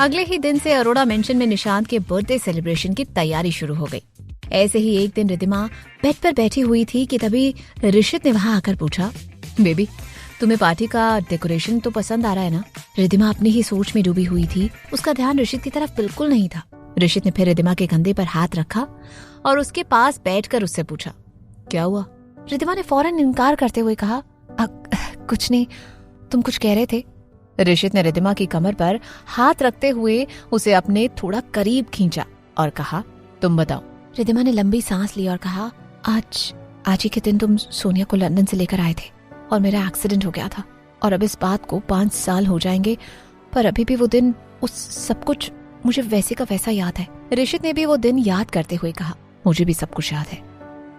अगले ही दिन से अरोड़ा मेंशन में निशांत के बर्थडे सेलिब्रेशन की तैयारी शुरू हो गई। ऐसे ही एक दिन रिद्धिमा बेड पर बैठी हुई थी कि तभी ऋषित ने वहां आकर पूछा, बेबी तुम्हें पार्टी का डेकोरेशन तो पसंद आ रहा है ना? रिद्धिमा अपनी ही सोच में डूबी हुई थी, उसका ध्यान ऋषित की तरफ बिल्कुल नहीं था। ऋषित ने फिर रिद्धिमा के कंधे पर हाथ रखा और उसके पास बैठकर उससे पूछा, क्या हुआ? रिद्धिमा ने फौरन इनकार करते हुए कहा, कुछ नहीं, तुम कुछ कह रहे थे। ऋषित ने रिद्धिमा की कमर पर हाथ रखते हुए उसे अपने थोड़ा करीब खींचा और कहा, तुम बताओ। रिद्धिमा ने लंबी सांस ली और कहा, आज ही के दिन तुम सोनिया को लंदन से लेकर आए थे और मेरा एक्सीडेंट हो गया था और अब इस बात को 5 साल हो जाएंगे, पर अभी भी वो दिन, उस सब कुछ मुझे वैसे का वैसा याद है। ऋषित ने भी वो दिन याद करते हुए कहा, मुझे भी सब कुछ याद है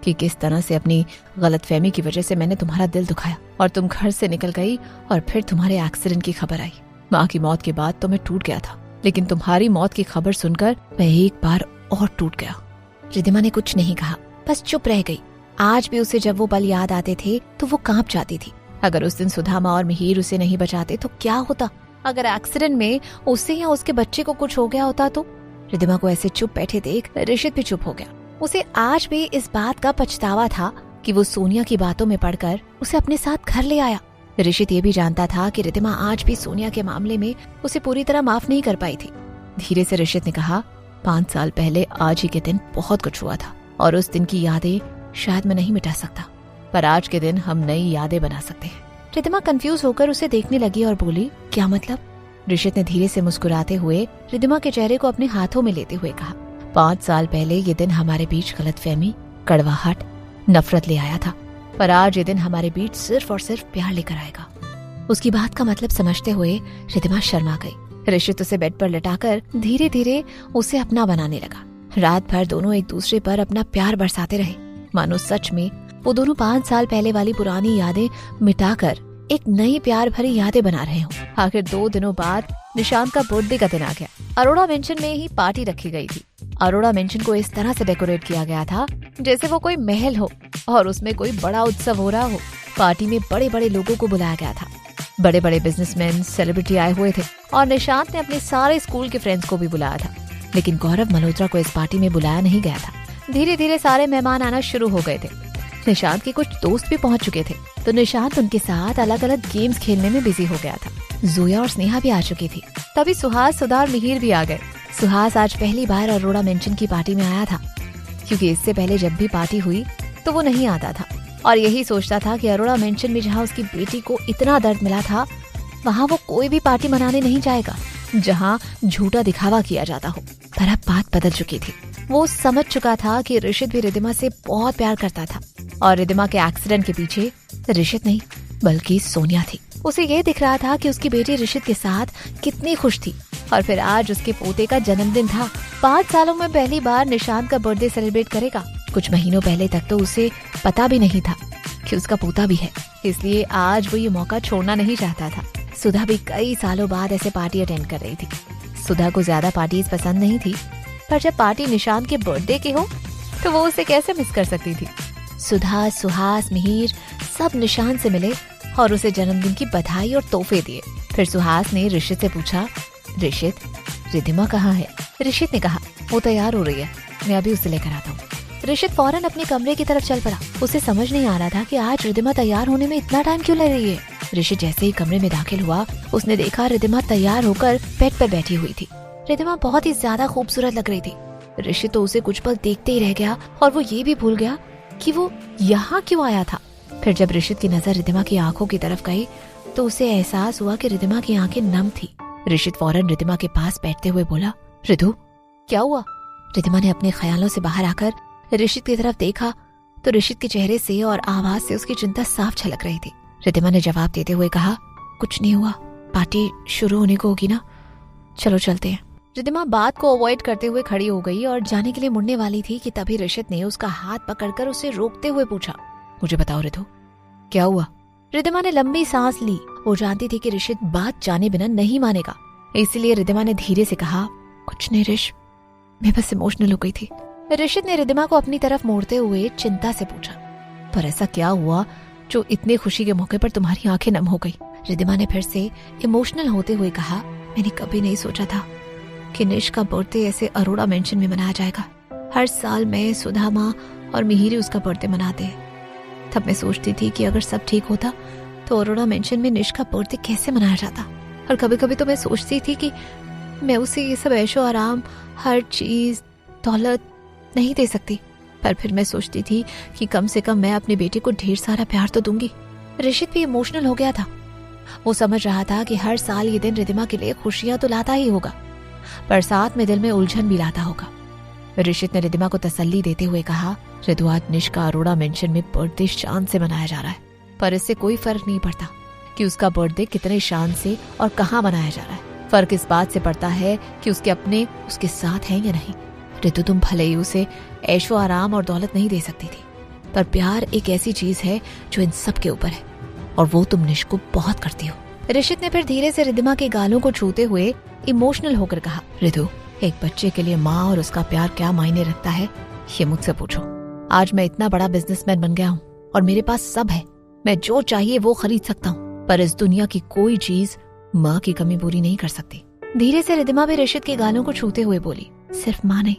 कि किस तरह से अपनी गलतफहमी की वजह से मैंने तुम्हारा दिल दुखाया और तुम घर से निकल गई और फिर तुम्हारे एक्सीडेंट की खबर आई। माँ की मौत के बाद तो मैं टूट गया था, लेकिन तुम्हारी मौत की खबर सुनकर मैं एक बार और टूट गया। रिद्धिमा ने कुछ नहीं कहा, बस चुप रह गई। आज भी उसे जब वो पल याद आते थे तो वो कांप जाती थी। अगर उस दिन सुधामा और मिहिर उसे नहीं बचाते तो क्या होता? अगर एक्सीडेंट में उसे या उसके बच्चे को कुछ हो गया होता तो? रिद्धिमा को ऐसे चुप बैठे देख ऋषित भी चुप हो गया। उसे आज भी इस बात का पछतावा था कि वो सोनिया की बातों में पड़कर उसे अपने साथ घर ले आया। ऋषित ये भी जानता था कि रिद्धिमा आज भी सोनिया के मामले में उसे पूरी तरह माफ नहीं कर पाई थी। धीरे से ऋषित ने कहा, 5 साल पहले आज ही के दिन बहुत कुछ हुआ था और उस दिन की यादें शायद मैं नहीं मिटा सकता, पर आज के दिन हम नई यादें बना सकते हैं। रिद्धिमा कंफ्यूज होकर उसे देखने लगी और बोली, क्या मतलब? ऋषित ने धीरे से मुस्कुराते हुए रिद्धिमा के चेहरे को अपने हाथों में लेते हुए कहा, 5 साल पहले ये दिन हमारे बीच गलतफहमी, कड़वाहट, नफरत ले आया था, पर आज ये दिन हमारे बीच सिर्फ और सिर्फ प्यार लेकर आएगा। उसकी बात का मतलब समझते हुए रिद्धिमा शर्मा गई। ऋषित उसे बेड पर लटाकर धीरे धीरे उसे अपना बनाने लगा। रात भर दोनों एक दूसरे पर अपना प्यार बरसाते रहे, मानो सच में वो दोनों 5 साल पहले वाली पुरानी यादें मिटाकर एक नई प्यार भरी यादें बना रहे हों। आखिर 2 दिनों बाद निशांत का बर्थडे का दिन आ गया। अरोड़ा मेंशन में ही पार्टी रखी गई थी। अरोड़ा मेंशन को इस तरह से डेकोरेट किया गया था जैसे वो कोई महल हो और उसमें कोई बड़ा उत्सव हो रहा हो। पार्टी में बड़े बड़े लोगों को बुलाया गया था। बड़े बड़े बिजनेसमैन, सेलिब्रिटी आए हुए थे और निशांत ने अपने सारे स्कूल के फ्रेंड्स को भी बुलाया था, लेकिन गौरव मल्होत्रा को इस पार्टी में बुलाया नहीं गया था। धीरे धीरे सारे मेहमान आना शुरू हो गए थे। निशांत के कुछ दोस्त भी पहुंच चुके थे, तो निशांत उनके साथ अलग अलग गेम्स खेलने में बिजी हो गया था। जोया और स्नेहा भी आ चुकी थी। तभी सुहास, सुधा और मिहिर भी आ गए। सुहास आज पहली बार अरोड़ा मेंशन की पार्टी में आया था, क्योंकि इससे पहले जब भी पार्टी हुई तो वो नहीं आता था और यही सोचता था कि अरोड़ा मेंशन में जहाँ उसकी बेटी को इतना दर्द मिला था, वहाँ वो कोई भी पार्टी मनाने नहीं जाएगा जहाँ झूठा दिखावा किया जाता हो। पर अब बात बदल चुकी थी। वो समझ चुका था कि ऋषित भी रिद्धिमा से बहुत प्यार करता था और रिद्धिमा के एक्सीडेंट के पीछे ऋषित नहीं बल्कि सोनिया थी। उसे ये दिख रहा था कि उसकी बेटी ऋषित के साथ कितनी खुश थी और फिर आज उसके पोते का जन्मदिन था। 5 सालों में पहली बार निशांत का बर्थडे सेलिब्रेट करेगा। कुछ महीनों पहले तक तो उसे पता भी नहीं था कि उसका पोता भी है, इसलिए आज वो ये मौका छोड़ना नहीं चाहता था। सुधा भी कई सालों बाद ऐसे पार्टी अटेंड कर रही थी। सुधा को ज्यादा पार्टीज पसंद नहीं थी, पर जब पार्टी निशांत के बर्थडे की हो तो वो उसे कैसे मिस कर सकती थी। सुधा, सुहास, मिहिर सब निशांत से मिले और उसे जन्मदिन की बधाई और तोहफे दिए। फिर सुहास ने ऋषित से पूछा, ऋषित, रिद्धिमा कहाँ है? ऋषित ने कहा, वो तैयार हो रही है, मैं अभी उसे लेकर आता हूँ। ऋषित फौरन अपने कमरे की तरफ चल पड़ा। उसे समझ नहीं आ रहा था कि आज रिद्धिमा तैयार होने में इतना टाइम क्यों ले रही है। ऋषित जैसे ही कमरे में दाखिल हुआ, उसने देखा रिद्धिमा तैयार होकर बेड पर बैठी हुई थी। रिद्धिमा बहुत ही ज्यादा खूबसूरत लग रही थी। ऋषित तो उसे कुछ पल देखते ही रह गया और वो ये भी भूल गया कि वो यहाँ क्यों आया था। फिर जब ऋषित की नजर रिद्धिमा की आंखों की तरफ गई तो उसे एहसास हुआ कि रिद्धिमा की आंखें नम थी। ऋषित फौरन रिद्धिमा के पास बैठते हुए बोला, रिद्धू क्या हुआ? रिद्धिमा ने अपने ख्यालों से बाहर आकर ऋषित की तरफ देखा तो ऋषित के चेहरे से और आवाज से उसकी चिंता साफ झलक रही थी। रिद्धिमा ने जवाब देते हुए कहा, कुछ नहीं हुआ, पार्टी शुरू होने को होगी ना, चलो चलते हैं। रिद्धिमा बात को अवॉइड करते हुए खड़ी हो गई और जाने के लिए मुड़ने वाली थी कि तभी ऋषित ने उसका हाथ पकड़कर उसे रोकते हुए पूछा, मुझे बताओ रिद्धू क्या हुआ? रिद्धिमा ने लंबी सांस ली। वो जानती थी कि ऋषित बात जाने बिना नहीं मानेगा, इसलिए रिद्धिमा ने धीरे से कहा, कुछ नहीं ऋष, मैं बस इमोशनल हो गई थी। ऋषित ने रिद्धिमा को अपनी तरफ मोड़ते हुए चिंता से पूछा, पर ऐसा क्या हुआ जो इतने खुशी के मौके पर तुम्हारी आंखें नम हो गई? रिद्धिमा ने फिर से इमोशनल होते हुए कहा, मैंने कभी नहीं सोचा था कि निश का बर्थडे ऐसे अरोड़ा मेंशन में मनाया जाएगा। हर साल मैं, सुधा माँ और मिहिर उसका बर्थडे मनाते हैं। तब मैं सोचती थी कि अगर सब ठीक होता तो अरोड़ा मेंशन में निश का बर्थडे कैसे मनाया जाता। और कभी कभी तो मैं सोचती थी कि मैं उसे ये सब ऐशो आराम, हर चीज, दौलत नहीं दे सकती। पर फिर मैं सोचती थी कि कम से कम मैं अपने बेटे को ढेर सारा प्यार तो दूंगी। ऋषित भी इमोशनल हो गया था। वो समझ रहा था कि हर साल ये दिन रिद्धिमा के लिए खुशियां तो लाता ही होगा, पर साथ में दिल में उलझन भी लाता होगा। ऋषित ने रिद्धिमा को तसल्ली देते हुए कहा, रितु आज निश का अरोड़ा मेंशन में बर्थडे शान से मनाया जा रहा है, पर इससे कोई फर्क नहीं पड़ता कि उसका बर्थडे कितने शान से और कहाँ मनाया जा रहा है। फर्क इस बात से पड़ता है कि उसके अपने उसके साथ हैं या नहीं। रितु तुम भले ही उसे ऐशो आराम और दौलत नहीं दे सकती थी, पर प्यार एक ऐसी चीज है जो इन सब के ऊपर है, और वो तुम निश को बहुत करती हो। ऋषित ने फिर धीरे से रिद्धिमा के गालों को छूते हुए इमोशनल होकर कहा, रितु एक बच्चे के लिए माँ और उसका प्यार क्या मायने रखता है ये मुझसे पूछो। आज मैं इतना बड़ा बिजनेसमैन बन गया हूँ और मेरे पास सब है, मैं जो चाहिए वो खरीद सकता हूँ, पर इस दुनिया की कोई चीज माँ की कमी पूरी नहीं कर सकती। धीरे से रिद्धिमा भी ऋषित के गालों को छूते हुए बोली, सिर्फ माँ नहीं,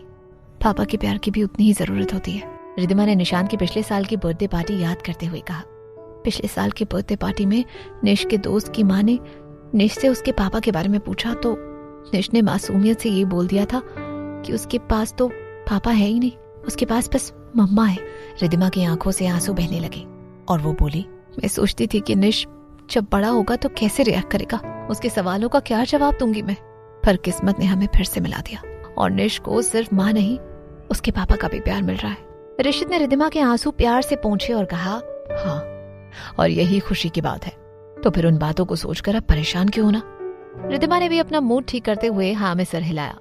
पापा के प्यार की भी उतनी ही जरूरत होती है। रिद्धिमा ने निशांत की पिछले साल की बर्थडे पार्टी याद करते हुए कहा, पिछले साल की बर्थडे पार्टी में निश के दोस्त की माँ ने निश से उसके पापा के बारे में पूछा तो निश ने मासूमियत से ये बोल दिया था कि उसके पास तो पापा है ही नहीं, उसके पास बस मम्मा है। रिद्धिमा की आंखों से आंसू बहने लगे और वो बोली, मैं सोचती थी कि निश जब बड़ा होगा तो कैसे रिएक्ट करेगा, उसके सवालों का क्या जवाब दूंगी मैं, पर किस्मत ने हमें फिर से मिला दिया और निश को सिर्फ माँ नहीं उसके पापा का भी प्यार मिल रहा है। ऋषित ने रिद्धिमा के आंसू प्यार से पोंछे और कहा, हाँ और यही खुशी की बात है, तो फिर उन बातों को सोचकर अब परेशान क्यों होना। रिद्धिमा ने भी अपना मूड ठीक करते हुए हाँ में सर हिलाया।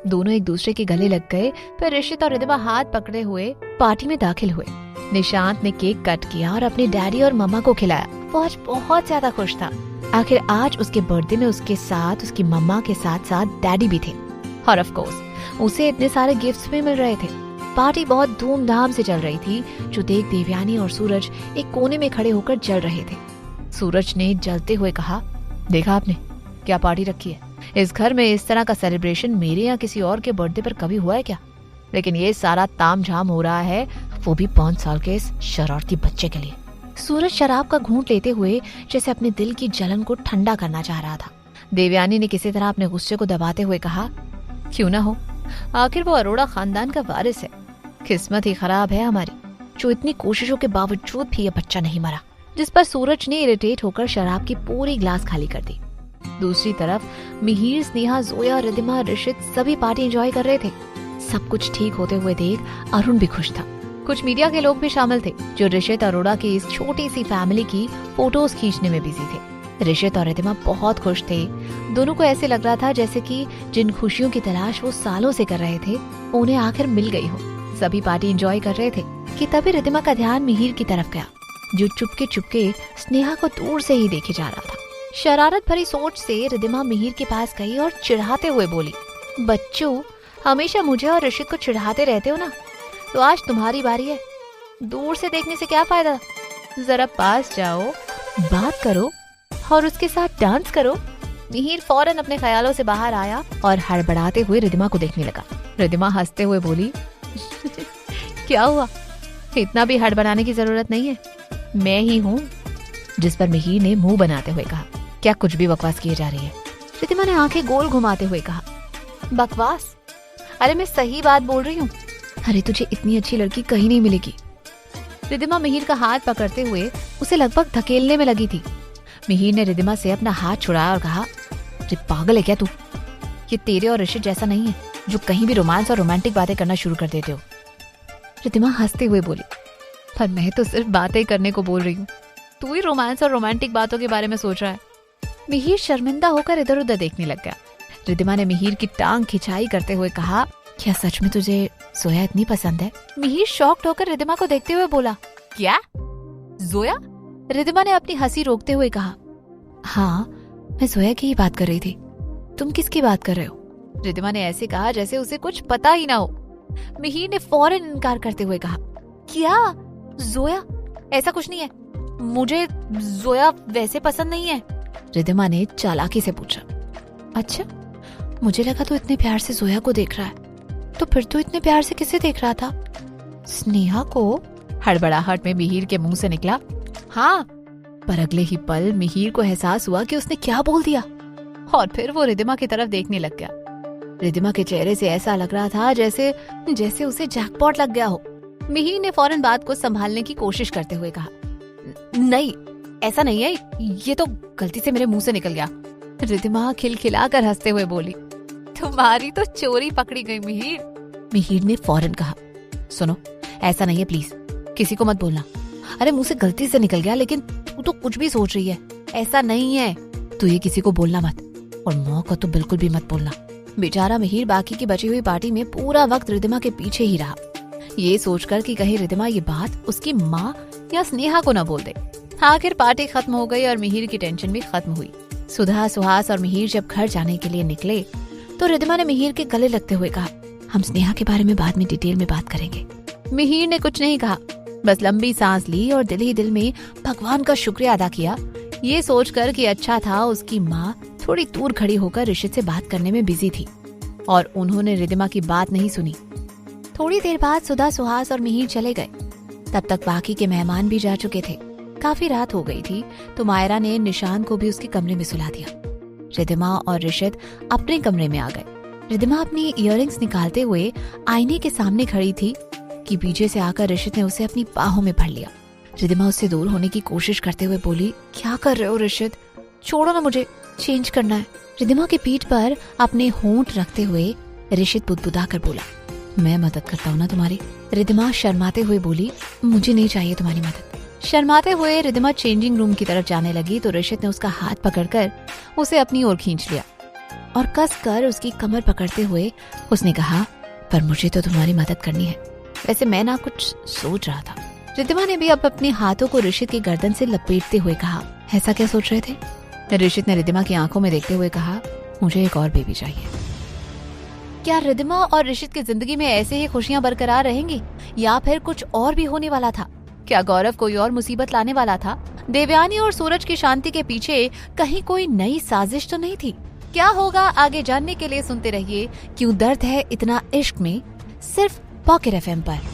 दोनों एक दूसरे के गले लग गए। फिर ऋषित और रिद्धिमा हाथ पकड़े हुए पार्टी में दाखिल हुए। निशांत ने केक कट किया और अपने डैडी और मम्मा को खिलाया। वो आज बहुत ज्यादा खुश था। आखिर आज उसके बर्थडे में उसके साथ उसकी मम्मा के साथ साथ डैडी भी थे और ऑफ कोर्स उसे इतने सारे गिफ्ट्स भी मिल रहे थे। पार्टी बहुत धूमधाम से चल रही थी, जो देख देवयानी और सूरज एक कोने में खड़े होकर जल रहे थे। सूरज ने जलते हुए कहा, देखा आपने क्या पार्टी रखी है, इस घर में इस तरह का सेलिब्रेशन मेरे या किसी और के बर्थडे पर कभी हुआ है क्या? लेकिन ये सारा तामझाम हो रहा है वो भी 5 साल के इस शरारती बच्चे के लिए। सूरज शराब का घूंट लेते हुए जैसे अपने दिल की जलन को ठंडा करना चाह रहा था। देवयानी ने किसी तरह अपने गुस्से को दबाते हुए कहा, क्यों ना हो, आखिर वो अरोड़ा खानदान का वारिस है। किस्मत ही खराब है हमारी, जो इतनी कोशिशों के बावजूद भी ये बच्चा नहीं मरा। जिस पर सूरज ने इरिटेट होकर शराब की पूरी ग्लास खाली कर दी। दूसरी तरफ मिहिर, स्नेहा, जोया, रिद्धिमा, ऋषित सभी पार्टी एंजॉय कर रहे थे। सब कुछ ठीक होते हुए देख अरुण भी खुश था। कुछ मीडिया के लोग भी शामिल थे, जो ऋषित अरोड़ा की इस छोटी सी फैमिली की फोटोज खींचने में बिजी थे। ऋषित और रिद्धिमा बहुत खुश थे। दोनों को ऐसे लग रहा था जैसे कि जिन खुशियों की तलाश वो सालों से कर रहे थे उन्हें आखिर मिल गई हो। सभी पार्टी एंजॉय कर रहे थे कि तभी रिद्धिमा का ध्यान मिहिर की तरफ गया, जो चुपके चुपके स्नेहा को दूर से ही देखे जा रहा था। शरारत भरी सोच से रिद्धिमा मिहिर के पास गई और चिढ़ाते हुए बोली, बच्चों हमेशा मुझे और ऋषित को चिढ़ाते रहते हो ना, तो आज तुम्हारी बारी है। दूर से देखने से क्या फायदा, जरा पास जाओ, बात करो और उसके साथ डांस करो। मिहिर फौरन अपने ख्यालों से बाहर आया और हड़बड़ाते हुए रिद्धिमा को देखने लगा। रिद्धिमा हंसते हुए बोली, क्या हुआ, इतना भी हड़बड़ाने की जरूरत नहीं है, मैं ही हूँ। जिस पर मिहिर ने मुंह बनाते हुए कहा, क्या कुछ भी बकवास किए जा रही है। रिद्धिमा ने आंखें गोल घुमाते हुए कहा, बकवास? अरे मैं सही बात बोल रही हूँ। अरे तुझे इतनी अच्छी लड़की कहीं नहीं मिलेगी। रिद्धिमा मिहिर का हाथ पकड़ते हुए उसे लगभग धकेलने में लगी थी। मिहिर ने रिद्धिमा से अपना हाथ छुड़ाया और कहा, अरे पागल है क्या तू? ये तेरे और ऋषित जैसा नहीं है, जो कहीं भी रोमांस और रोमांटिक बातें करना शुरू कर देते हो। रिद्धिमा हंसते हुए बोली, पर मैं तो सिर्फ बातें करने को बोल रही हूँ, तू ही रोमांस और रोमांटिक बातों के बारे में सोच रहा है। मिहिर शर्मिंदा होकर इधर उधर देखने लग गया। रिद्धिमा ने मिहिर की टांग खिंचाई करते हुए कहा, क्या सच में तुझे जोया इतनी पसंद है? मिहिर शॉक्ड होकर रिद्धिमा को देखते हुए बोला, क्या जोया? रिद्धिमा ने अपनी हंसी रोकते हुए कहा, हाँ मैं जोया की ही बात कर रही थी, तुम किसकी बात कर रहे हो? रिद्धिमा ने ऐसे कहा जैसे उसे कुछ पता ही ना हो। मिहिर ने फौरन इनकार करते हुए कहा, क्या जोया? ऐसा कुछ नहीं है, मुझे जोया वैसे पसंद नहीं है। रिद्धिमा ने चालाकी से पूछा, अच्छा मुझे लगा तो इतने प्यार से जोया को देख रहा है, तो फिर तो इतने प्यार से किसे देख रहा था? स्नेहा को? हड़बड़ाहट में मिहिर के मुंह से निकला हाँ। पर अगले ही पल मिहिर को एहसास हुआ कि उसने क्या बोल दिया, और फिर वो रिद्धिमा की तरफ देखने लग गया। रिद्धिमा के चेहरे से ऐसा लग रहा था जैसे उसे जैकपॉट लग गया हो। मिहिर ने फौरन बात को संभालने की कोशिश करते हुए कहा, नहीं ऐसा नहीं है, ये तो गलती से मेरे मुंह से निकल गया। रिद्धिमा खिलखिलाकर हंसते हुए बोली, तुम्हारी तो चोरी पकड़ी गई मिहिर। मिहिर ने फौरन कहा, सुनो ऐसा नहीं है, प्लीज किसी को मत बोलना। अरे मुंह से गलती से निकल गया, लेकिन तू तो कुछ भी सोच रही है। ऐसा नहीं है, तू ये किसी को बोलना मत, और माँ को तो बिल्कुल भी मत बोलना। बेचारा मिहिर बाकी की बची हुई पार्टी में पूरा वक्त रिद्धिमा के पीछे ही रहा, ये सोचकर कि कहीं रिद्धिमा ये बात उसकी माँ या स्नेहा को न बोल दे। आखिर पार्टी खत्म हो गई और मिहिर की टेंशन भी खत्म हुई। सुधा, सुहास और मिहिर जब घर जाने के लिए निकले तो रिद्धिमा ने मिहिर के गले लगते हुए कहा, हम स्नेहा के बारे में बाद में डिटेल में बात करेंगे। मिहिर ने कुछ नहीं कहा, बस लंबी सांस ली और दिल ही दिल में भगवान का शुक्रिया अदा किया, ये सोचकर कि अच्छा था उसकी माँ थोड़ी दूर खड़ी होकर ऋषित से बात करने में बिजी थी और उन्होंने रिद्धिमा की बात नहीं सुनी। थोड़ी देर बाद सुधा, सुहास और मिहिर चले गए। तब तक बाकी के मेहमान भी जा चुके थे। काफी रात हो गई थी तो मायरा ने निशांत को भी उसके कमरे में सुला दिया। रिद्धिमा और ऋषित अपने कमरे में आ गए। रिद्धिमा अपनी इयररिंग्स निकालते हुए आईने के सामने खड़ी थी कि पीछे से आकर ऋषित ने उसे अपनी बाहों में भर लिया। रिद्धिमा उससे दूर होने की कोशिश करते हुए बोली, क्या कर रहे हो ऋषित, छोड़ो ना, मुझे चेंज करना है। रिद्धिमा की पीठ पर अपने होंठ रखते हुए ऋषित बुदबुदा कर बोला, मैं मदद करता हूँ ना तुम्हारी। रिद्धिमा शर्माते हुए बोली, मुझे नहीं चाहिए तुम्हारी मदद। शर्माते हुए रिद्धिमा चेंजिंग रूम की तरफ जाने लगी तो ऋषित ने उसका हाथ पकड़कर उसे अपनी ओर खींच लिया और कसकर उसकी कमर पकड़ते हुए उसने कहा, पर मुझे तो तुम्हारी मदद करनी है। वैसे मैं ना कुछ सोच रहा था। रिद्धिमा ने भी अब अपने हाथों को ऋषित की गर्दन से लपेटते हुए कहा, ऐसा क्या सोच रहे थे? ऋषित ने रिद्धिमा की आंखों में देखते हुए कहा, मुझे एक और बेबी चाहिए। क्या रिद्धिमा और ऋषित की जिंदगी में ऐसे ही खुशियां बरकरार रहेंगी या फिर कुछ और भी होने वाला था? क्या गौरव कोई और मुसीबत लाने वाला था? देवयानी और सूरज की शांति के पीछे कहीं कोई नई साजिश तो नहीं थी? क्या होगा आगे जानने के लिए सुनते रहिए क्यों दर्द है इतना इश्क में, सिर्फ पॉकेट FM पर।